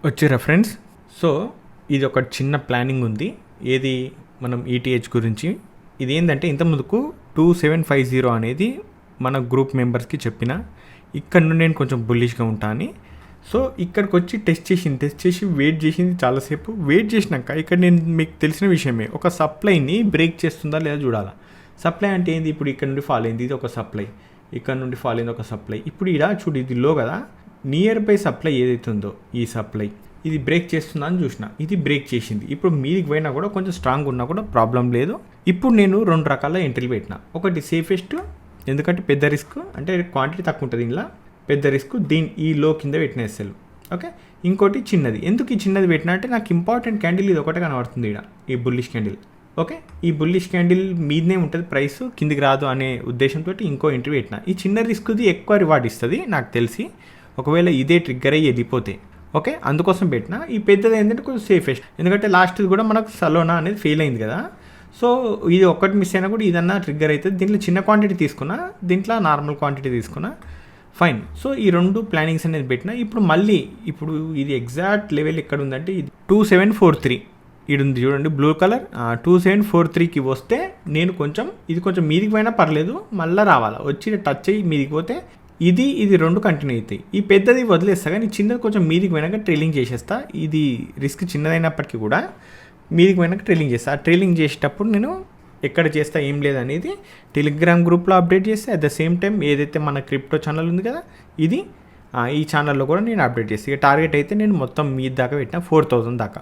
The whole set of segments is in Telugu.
వచ్చారా ఫ్రెండ్స్? సో ఇది ఒక చిన్న ప్లానింగ్ ఉంది. ఏది మనం ఈటీహెచ్ గురించి. ఇది ఏంటంటే ఇంతకుముందుకు 2750 అనేది మన గ్రూప్ మెంబర్స్కి చెప్పిన, ఇక్కడ నుండి నేను కొంచెం బుల్లిష్గా ఉంటా అని. సో ఇక్కడికి వచ్చి టెస్ట్ చేసి వెయిట్ చేసింది చాలాసేపు. వెయిట్ చేసినాక ఇక్కడ నేను మీకు తెలిసిన విషయమే, ఒక సప్లైని బ్రేక్ చేస్తుందా లేదా చూడాలా. సప్లై అంటే ఏంది? ఇప్పుడు ఇక్కడ నుండి ఫాల్ అయింది, ఇది ఒక సప్లై. ఇక్కడ నుండి ఫాల్ అయింది ఒక సప్లై. ఇప్పుడు ఇలా చూడు, ఇది లో కదా, నియర్ బై సప్లై ఏదైతే ఉందో ఈ సప్లై ఇది బ్రేక్ చేస్తుందా అని చూసిన. ఇది బ్రేక్ చేసింది. ఇప్పుడు మీదికి పోయినా కూడా కొంచెం స్ట్రాంగ్ ఉన్నా కూడా ప్రాబ్లం లేదు. ఇప్పుడు నేను 2 రకాల ఎంట్రీలు పెట్టిన. ఒకటి సేఫెస్ట్, ఎందుకంటే పెద్ద రిస్క్, అంటే క్వాంటిటీ తక్కువ ఉంటుంది ఇలా, పెద్ద రిస్క్ ఈ లో కింద పెట్టిన ఎస్ఎల్. ఓకే. ఇంకోటి చిన్నది. ఎందుకు ఈ చిన్నది పెట్టినా అంటే నాకు ఇంపార్టెంట్ క్యాండిల్ ఇది ఒకటే కనబడుతుంది ఇక్కడ, ఈ బుల్లిష్ క్యాండిల్. ఓకే. ఈ బుల్లిష్ క్యాండిల్ మీదనే ఉంటుంది ప్రైస్, కిందికి రాదు అనే ఉద్దేశంతో ఇంకో ఎంట్రీ పెట్టిన. ఈ చిన్న రిస్క్ది ఎక్కువ రివార్డ్ ఇస్తుంది నాకు తెలిసి, ఒకవేళ ఇదే ట్రిగ్గర్ అయ్యి వెళ్ళిపోతే. ఓకే. అందుకోసం పెట్టిన. ఈ పెద్దది ఏంటంటే కొంచెం సేఫెస్ట్, ఎందుకంటే లాస్ట్ది కూడా మనకు సలోనా అనేది ఫెయిల్ అయింది కదా. సో ఇది ఒక్కటి మిస్ అయినా కూడా ఇదన్నా ట్రిగ్గర్ అవుతుంది. దీంట్లో చిన్న క్వాంటిటీ తీసుకున్నా, దీంట్లో నార్మల్ క్వాంటిటీ తీసుకున్నా, ఫైన్. సో ఈ 2 ప్లానింగ్స్ అనేది పెట్టిన. ఇప్పుడు ఇది ఎగ్జాక్ట్ లెవెల్ ఎక్కడ ఉందంటే ఇది 2743 ఇది ఉంది చూడండి, బ్లూ కలర్. 2743కి వస్తే నేను ఇది కొంచెం మీదికి పోయినా పర్లేదు, మళ్ళీ రావాలా, వచ్చి టచ్ అయ్యి మీదికి పోతే ఇది 2 కంటిన్యూ అవుతాయి. ఈ పెద్దది వదిలేస్తా, కానీ చిన్నది కొంచెం మీదికి పోయినాక ట్రైలింగ్ చేసేస్తా. ఇది రిస్క్ చిన్నదైనప్పటికీ కూడా మీదికి పోయినాక ట్రైలింగ్ చేస్తా. ఆ ట్రైలింగ్ చేసేటప్పుడు నేను ఎక్కడ చేస్తా ఏం లేదనేది టెలిగ్రామ్ గ్రూప్లో అప్డేట్ చేస్తే, అట్ ద సేమ్ టైం ఏదైతే మన క్రిప్టో ఛానల్ ఉంది కదా ఇది, ఈ ఛానల్లో కూడా నేను అప్డేట్ చేస్తాను. ఇక టార్గెట్ అయితే నేను మొత్తం మీది దాకా పెట్టిన 4000 దాకా.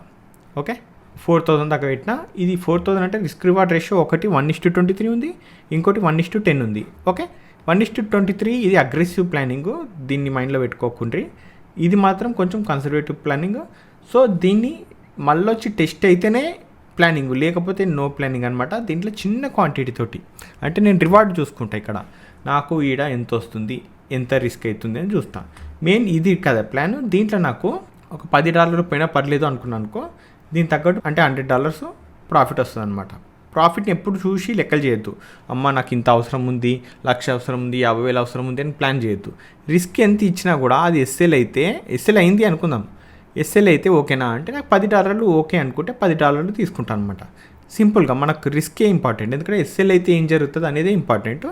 ఓకే. 4000 దాకా పెట్టిన. ఇది 4000 అంటే రిస్క్ రివార్డ్ రేషియో ఒకటి 1:23 ఉంది, ఇంకోటి 1:10 ఉంది. ఓకే. 1:23 ఇది అగ్రెసివ్ ప్లానింగ్, దీన్ని మైండ్లో పెట్టుకోకుండ్రి. ఇది మాత్రం కొంచెం కన్సర్వేటివ్ ప్లానింగ్. సో దీన్ని మళ్ళీ వచ్చి టెస్ట్ అయితేనే ప్లానింగ్, లేకపోతే నో ప్లానింగ్ అనమాట. దీంట్లో చిన్న క్వాంటిటీ తోటి, అంటే నేను రివార్డ్ చూసుకుంటా, ఇక్కడ నాకు ఈడ ఎంత వస్తుంది, ఎంత రిస్క్ అవుతుంది అని చూస్తా. మెయిన్ ఇది కదా ప్లాన్. దీంట్లో నాకు ఒక $10 పోయినా పర్లేదు అనుకున్నాను అనుకో, దీని తగ్గట్టు అంటే $100 ప్రాఫిట్ వస్తుంది అనమాట. ప్రాఫిట్ని ఎప్పుడు చూసి లెక్కలు చేయొద్దు. అమ్మ నాకు ఇంత అవసరం ఉంది, 1,00,000 అవసరం ఉంది, 50,000 అవసరం ఉంది అని ప్లాన్ చేయొద్దు. రిస్క్ ఎంత ఇచ్చినా కూడా అది ఎస్ఎల్ అయింది అనుకుందాం. ఎస్ఎల్ అయితే ఓకేనా అంటే నాకు $10 ఓకే అనుకుంటే $10 తీసుకుంటాను అనమాట. సింపుల్గా మనకు రిస్కే ఇంపార్టెంట్, ఎందుకంటే ఎస్ఎల్ అయితే ఏం జరుగుతుంది అనేది ఇంపార్టెంట్.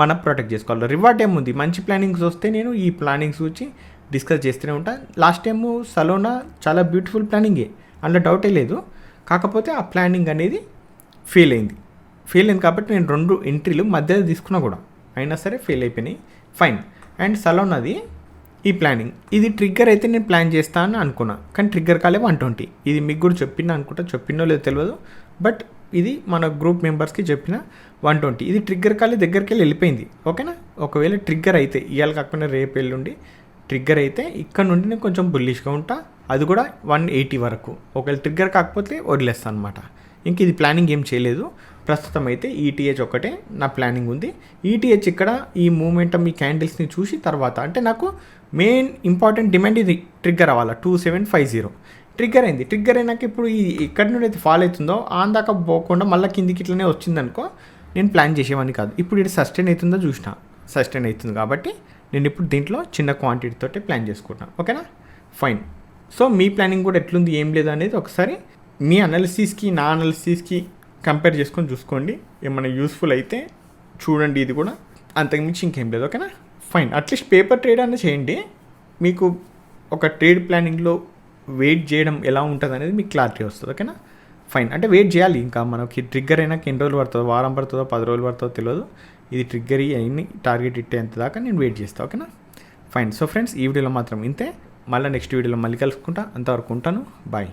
మనం ప్రొటెక్ట్ చేసుకోవాలి. రివార్డ్ ఏముంది, మంచి ప్లానింగ్స్ వస్తే నేను ఈ ప్లానింగ్స్ గురించి డిస్కస్ చేస్తూనే ఉంటాను. లాస్ట్ టైము సలోనా చాలా బ్యూటిఫుల్ ప్లానింగే, అందులో డౌటే లేదు. కాకపోతే ఆ ప్లానింగ్ అనేది ఫెయిల్ అయింది కాబట్టి నేను 2 ఎంట్రీలు మధ్యలో తీసుకున్నా కూడా అయినా సరే ఫెయిల్ అయిపోయినాయి. ఫైన్. అండ్ సలోనాది ఈ ప్లానింగ్, ఇది ట్రిగ్గర్ అయితే నేను ప్లాన్ చేస్తాను అనుకున్నా, కానీ ట్రిగ్గర్ కాలే 120. ఇది మీకు కూడా చెప్పినో లేదో తెలియదు, బట్ ఇది మన గ్రూప్ మెంబర్స్కి చెప్పిన 120. ఇది ట్రిగ్గర్ కాలే, దగ్గరికి వెళ్ళిపోయింది. ఓకేనా. ఒకవేళ ట్రిగ్గర్ అయితే ఇవాళ కాకపోయినా రేపు ఎల్లుండి ట్రిగ్గర్ అయితే ఇక్కడ నుండి నేను కొంచెం బుల్లిష్గా ఉంటా, అది కూడా 180 వరకు. ఒకవేళ ట్రిగ్గర్ కాకపోతే వదిలేస్తాను అనమాట. ఇంక ఇది ప్లానింగ్ ఏం చేయలేదు ప్రస్తుతం. అయితే ఈటీహెచ్ ఒకటే నా ప్లానింగ్ ఉంది. ఈటీహెచ్ ఇక్కడ ఈ మూమెంటం, ఈ క్యాండిల్స్ని చూసి తర్వాత, అంటే నాకు మెయిన్ ఇంపార్టెంట్ డిమాండ్ ఇది ట్రిగ్గర్ అవ్వాలి. 2750 ట్రిగ్గర్ అయింది. ట్రిగ్గర్ అయినాక ఇప్పుడు ఈ ఎక్కడి నుండి అయితే ఫాల్ అవుతుందో దాకా పోకుండా మళ్ళీ కిందికి ఇట్లనే వచ్చిందనుకో, నేను ప్లాన్ చేసేవాడిని కాదు. ఇప్పుడు ఇది సస్టైన్ అవుతుందో చూసిన, సస్టైన్ అవుతుంది కాబట్టి నేను ఇప్పుడు దీంట్లో చిన్న క్వాంటిటీతో ప్లాన్ చేసుకుంటాను. ఓకేనా. ఫైన్. సో మీ ప్లానింగ్ కూడా ఎట్లుంది ఏం లేదు అనేది ఒకసారి మీ అనాలిసిస్కి నా అనాలిసిస్కి కంపేర్ చేసుకొని చూసుకోండి. ఏమైనా యూస్ఫుల్ అయితే చూడండి. ఇది కూడా అంతకుమించి ఇంకేం లేదు. ఓకేనా. ఫైన్. అట్లీస్ట్ పేపర్ ట్రేడ్ అన్న చేయండి. మీకు ఒక ట్రేడ్ ప్లానింగ్లో వెయిట్ చేయడం ఎలా ఉంటుంది అనేది మీకు క్లారిటీ వస్తుంది. ఓకేనా. ఫైన్. అంటే వెయిట్ చేయాలి. ఇంకా మనకి ట్రిగ్గర్ అయినాక ఎన్ని రోజులు పడుతుందో, వారం పడుతుందో 10 రోజులు పడుతుందో తెలియదు. ఇది ట్రిగ్గర్ అయ్యి టార్గెట్ ఇట్టేంత దాకా నేను వెయిట్ చేస్తాను. ఓకేనా. ఫైన్. సో ఫ్రెండ్స్, ఈ వీడియోలో మాత్రం ఇంతే. మళ్ళీ నెక్స్ట్ వీడియోలో మళ్ళీ కలుసుకుంటా. అంతవరకు ఉంటాను. బాయ్.